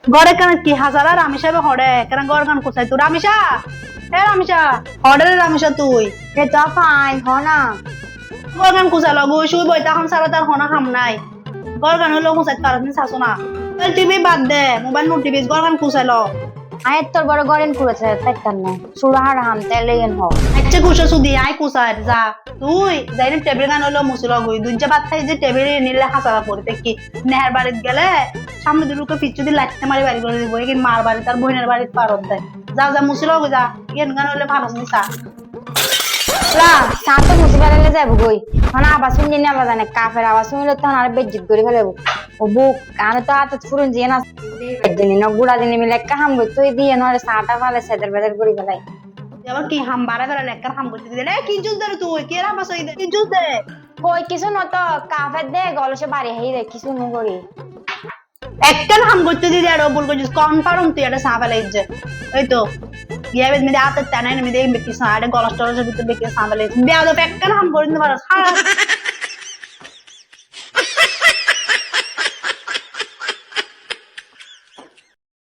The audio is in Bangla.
ঘরে কেন কি হাজার আর রামিসা হরে কেন ঘর গান কোথায় তুই রামিসা এ রামিসা হরে রে রামিসা তুই এ তো ফাইন হ না ঘর গান কোথায় লগো শুই বই তখন সারা তার হনা হাম নাই ঘর গান হলো কোথায় পারছ না শাসো না টিভি বাদ দে মোবাইল নোট টিভি ঘর গান কোথায় ল আয়ের তোর বড় গরেন করেছে তাইতার না সুরাহার হাম তেলে এন হ আচ্ছা কুসা সুদি আই কুসার যা তুই যাই না টেবিল গান হলো মুসুল গই দুইটা বাদ খাই যে টেবিল নিলে হাসারা পড়তে কি নেহার বাড়িতে গেলে সামনে দুলুকে পিছু দিয়ে লাইটতে মারি বাড়ি করে দিব কি মার বাড়ি তার বোনের বাড়িতে পারত দেয় যা যা মুসুল গই যা ইয়েন গান হলে ভালো নিসা লা শান্ত মুসি ফেলালে যাব গই মানে আবার শুনলি না আবার জানে কাফের আওয়াজ শুনলে তখন আর বেজ্জিত করে ফেলাবো ও বুক কানে তো হাতে ফুরুন দিয়ে না দিনি না গুড়া দিনি মিলে একটা হাম গই তুই দিয়ে নলে সাটা ফালে সেদের বেদের করে ফেলাই আবার কি হাম বাড়া করে লেখার হাম করতে দিলে কি জুস দে তুই কি রাম বাসই দে কি জুস দে কই কিছু নত কাফের দে গলসে বাড়ি হাই রে কিছু নো করি একটা হাম করতে দিদি আর বল কইছিস কনফার্ম তুই এটা সাফালে ইজ্জে এই তো ইয়াবে মেদে আতে টানাই মেদে বেকি সাড়ে গলাস টলাস ভিতরে বেকি সাফালে বিয়া তো একটা হাম করে দিতে পারছ